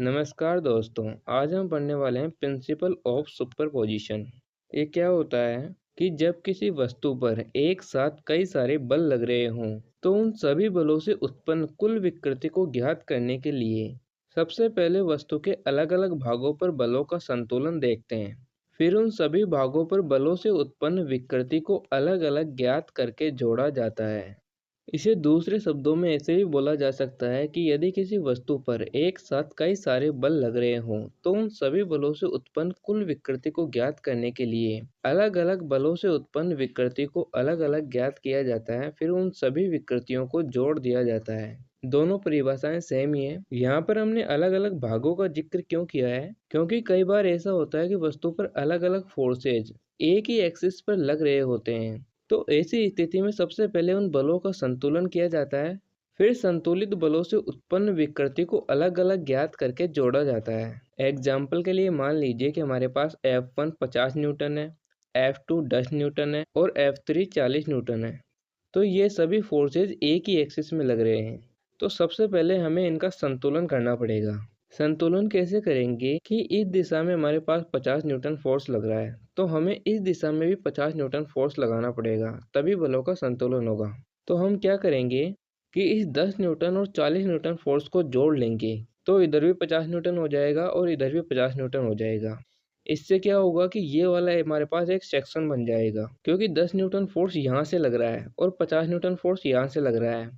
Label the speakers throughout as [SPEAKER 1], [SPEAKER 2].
[SPEAKER 1] नमस्कार दोस्तों, आज हम पढ़ने वाले हैं प्रिंसिपल ऑफ सुपरपोजिशन। ये क्या होता है कि जब किसी वस्तु पर एक साथ कई सारे बल लग रहे हों, तो उन सभी बलों से उत्पन्न कुल विकृति को ज्ञात करने के लिए सबसे पहले वस्तु के अलग-अलग भागों पर बलों का संतुलन देखते हैं। फिर उन सभी भागों पर बलों से उत्पन्न विकृति को अलग-अलग ज्ञात करके जोड़ा जाता है। इसे दूसरे शब्दों में ऐसे भी बोला जा सकता है कि यदि किसी वस्तु पर एक साथ कई सारे बल लग रहे हों, तो उन सभी बलों से उत्पन्न कुल विकृति को ज्ञात करने के लिए अलग-अलग बलों से उत्पन्न विकृति को अलग-अलग ज्ञात किया जाता है। फिर उन सभी विकृतियों को जोड़ दिया जाता है। दोनों परिभाषाएं सेम ही है। यहाँ पर हमने अलग-अलग भागों का जिक्र क्यों किया है? क्योंकि कई बार ऐसा होता है कि वस्तु पर अलग-अलग फोर्सेज एक ही एक्सिस पर लग रहे होते हैं। तो ऐसी स्थिति में सबसे पहले उन बलों का संतुलन किया जाता है। फिर संतुलित बलों से उत्पन्न विकृति को अलग-अलग ज्ञात करके जोड़ा जाता है। एग्जाम्पल के लिए मान लीजिए कि हमारे पास F1 50 न्यूटन है, F2 10 न्यूटन है और F3 40 न्यूटन है। तो ये सभी फोर्सेज एक ही एक्सिस में लग रहे हैं। तो सबसे पहले हमें इनका संतुलन करना पड़ेगा। संतुलन कैसे करेंगे कि इस दिशा में हमारे पास 50 न्यूटन फोर्स लग रहा है, तो हमें इस दिशा में भी 50 न्यूटन फोर्स लगाना पड़ेगा, तभी बलों का संतुलन होगा। तो हम क्या करेंगे कि इस 10 न्यूटन और 40 न्यूटन फोर्स को जोड़ लेंगे, तो इधर भी 50 न्यूटन हो जाएगा और इधर भी 50 न्यूटन हो जाएगा। इससे क्या होगा कि ये वाला हमारे पास एक सेक्शन बन जाएगा, क्योंकि 10 न्यूटन फोर्स यहाँ से लग रहा है और 50 न्यूटन फोर्स यहाँ से लग रहा है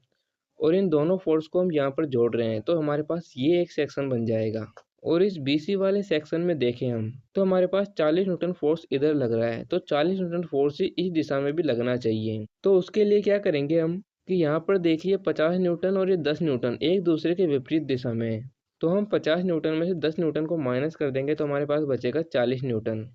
[SPEAKER 1] और इन दोनों फोर्स को हम यहाँ पर जोड़ रहे हैं, तो हमारे पास ये एक सेक्शन बन जाएगा। और इस बीसी वाले सेक्शन में देखें हम, तो हमारे पास 40 न्यूटन फोर्स इधर लग रहा है, तो 40 न्यूटन फोर्स ही इस दिशा में भी लगना चाहिए। तो उसके लिए क्या करेंगे हम कि यहाँ पर देखिए 50 न्यूटन और ये 10 न्यूटन एक दूसरे के विपरीत दिशा में है, तो हम 50 न्यूटन में से 10 न्यूटन को माइनस कर देंगे, तो हमारे पास बचेगा 40 न्यूटन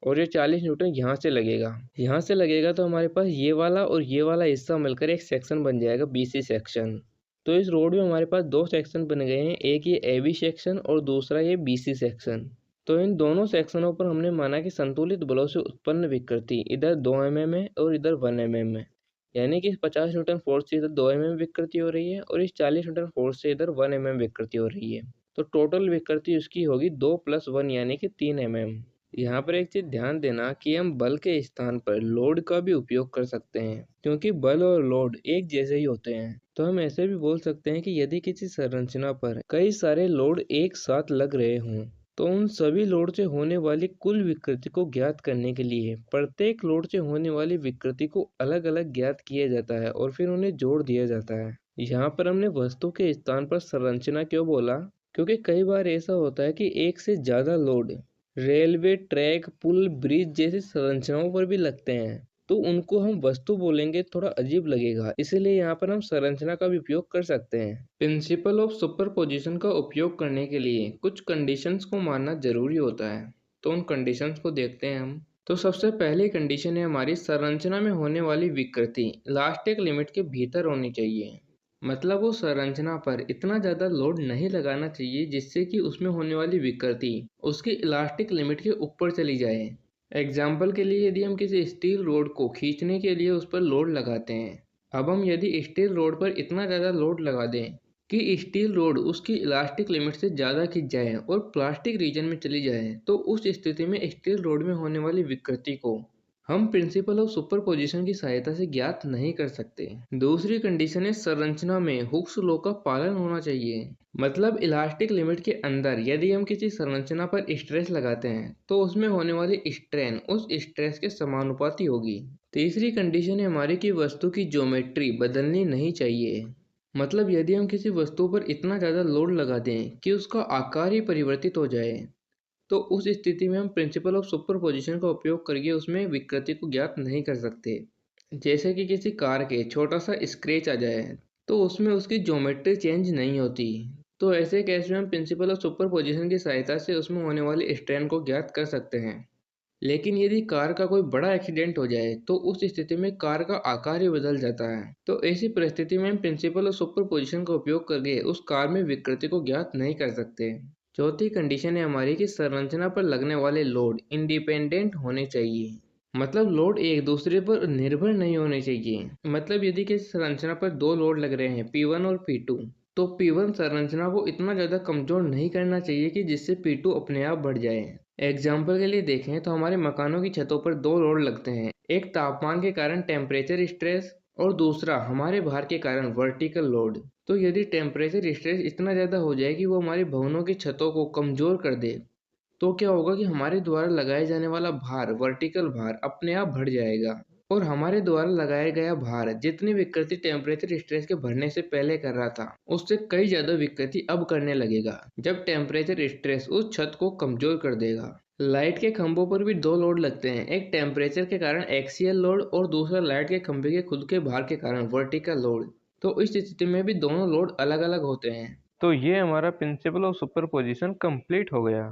[SPEAKER 1] और ये 40 न्यूटन यहाँ से लगेगा। यहाँ से लगेगा तो हमारे पास ये वाला और ये वाला हिस्सा मिलकर एक सेक्शन बन जाएगा, बीसी सेक्शन। तो इस रोड में हमारे पास दो सेक्शन बन गए हैं, एक ये एबी सेक्शन और दूसरा ये बीसी सेक्शन। तो इन दोनों सेक्शनों पर हमने माना कि संतुलित बलों से उत्पन्न विकृति इधर 2 mm है और इधर 1 mm है। यानी कि इस 50 न्यूटन फोर्स से इधर 2 mm विकृति हो रही है और इस 40 न्यूटन फोर्स से इधर 1 mm विकृति हो रही है। तो टोटल विकृति उसकी होगी 2 + 1 यानी कि 3 mm। यहाँ पर एक चीज ध्यान देना कि हम बल के स्थान पर लोड का भी उपयोग कर सकते हैं, क्योंकि बल और लोड एक जैसे ही होते हैं। तो हम ऐसे भी बोल सकते हैं कि यदि किसी संरचना पर कई सारे लोड एक साथ लग रहे हों, तो उन सभी लोड से होने वाली कुल विकृति को ज्ञात करने के लिए प्रत्येक लोड से होने वाली विकृति को अलग अलग ज्ञात किया जाता है और फिर उन्हें जोड़ दिया जाता है। यहाँ पर हमने वस्तु के स्थान पर संरचना क्यों बोला? क्योंकि कई बार ऐसा होता है कि एक से ज्यादा लोड रेलवे ट्रैक, पुल, ब्रिज जैसी संरचनाओं पर भी लगते हैं, तो उनको हम वस्तु बोलेंगे थोड़ा अजीब लगेगा, इसीलिए यहाँ पर हम संरचना का भी उपयोग कर सकते हैं। प्रिंसिपल ऑफ सुपरपोजिशन का उपयोग करने के लिए कुछ कंडीशंस को मानना जरूरी होता है, तो उन कंडीशंस को देखते हैं हम। तो सबसे पहली कंडीशन है हमारी संरचना में होने वाली विकृति लास्ट एक लिमिट के भीतर होनी चाहिए। मतलब वो संरचना पर इतना ज्यादा लोड नहीं लगाना चाहिए जिससे कि उसमें होने वाली विकृति उसकी इलास्टिक लिमिट के ऊपर चली जाए। एग्जाम्पल के लिए यदि हम किसी स्टील रोड को खींचने के लिए उस पर लोड लगाते हैं, अब हम यदि स्टील रोड पर इतना ज्यादा लोड लगा दें कि स्टील रोड उसकी इलास्टिक लिमिट से ज्यादा खिंच जाए और प्लास्टिक रीजन में चली जाए, तो उस स्थिति में स्टील रोड में होने वाली विकृति को हम प्रिंसिपल ऑफ सुपरपोजिशन की सहायता से ज्ञात नहीं कर सकते। दूसरी कंडीशन है संरचना में हुक्स लॉ का पालन होना चाहिए। मतलब इलास्टिक लिमिट के अंदर यदि हम किसी संरचना पर स्ट्रेस लगाते हैं, तो उसमें होने वाली स्ट्रेन उस स्ट्रेस के समानुपाती होगी। तीसरी कंडीशन है हमारी कि वस्तु की ज्योमेट्री बदलनी नहीं चाहिए। मतलब यदि हम किसी वस्तु पर इतना ज्यादा लोड लगा दें कि उसका आकार ही परिवर्तित हो जाए, तो उस स्थिति में हम प्रिंसिपल ऑफ सुपरपोजिशन का उपयोग करके उसमें विकृति को ज्ञात नहीं कर सकते। जैसे कि किसी कार के छोटा सा स्क्रैच आ जाए, तो उसमें उसकी ज्योमेट्री चेंज नहीं होती। तो ऐसे केस में हम प्रिंसिपल ऑफ सुपरपोजिशन की सहायता से उसमें होने वाली स्ट्रेन को ज्ञात कर सकते हैं। लेकिन यदि कार का कोई बड़ा एक्सीडेंट हो जाए, तो उस स्थिति में कार का आकार ही बदल जाता है। तो ऐसी परिस्थिति में हम प्रिंसिपल ऑफ सुपरपोजिशन का उपयोग करके उस कार में विकृति को ज्ञात नहीं कर सकते। चौथी कंडीशन है हमारी कि संरचना पर लगने वाले लोड इंडिपेंडेंट होने चाहिए। मतलब लोड एक दूसरे पर निर्भर नहीं होने चाहिए। मतलब यदि किसी संरचना पर दो लोड लग रहे हैं, P1 और P2, तो P1 संरचना को इतना ज़्यादा कमज़ोर नहीं करना चाहिए कि जिससे P2 अपने आप बढ़ जाए। एग्जाम्पल के लिए देखें तो हमारे मकानों की छतों पर दो लोड लगते हैं, एक तापमान के कारण टेम्परेचर स्ट्रेस और दूसरा हमारे भार के कारण वर्टिकल लोड। तो यदि टेम्परेचर स्ट्रेस इतना ज़्यादा हो जाए कि वो हमारे भवनों की छतों को कमज़ोर कर दे, तो क्या होगा कि हमारे द्वारा लगाए जाने वाला भार, वर्टिकल भार अपने आप बढ़ जाएगा और हमारे द्वारा लगाया गया भार जितनी विकृति टेम्परेचर स्ट्रेस के बढ़ने से पहले कर रहा था, उससे कई ज्यादा विकृति अब करने लगेगा जब टेम्परेचर स्ट्रेस उस छत को कमजोर कर देगा। लाइट के खंभों पर भी दो लोड लगते हैं, एक टेम्परेचर के कारण एक्सियल लोड और दूसरा लाइट के खंभे के खुद के भार के कारण वर्टिकल लोड। तो इस स्थिति में भी दोनों लोड अलग अलग होते हैं। तो ये हमारा प्रिंसिपल ऑफ सुपरपोजिशन कंप्लीट हो गया।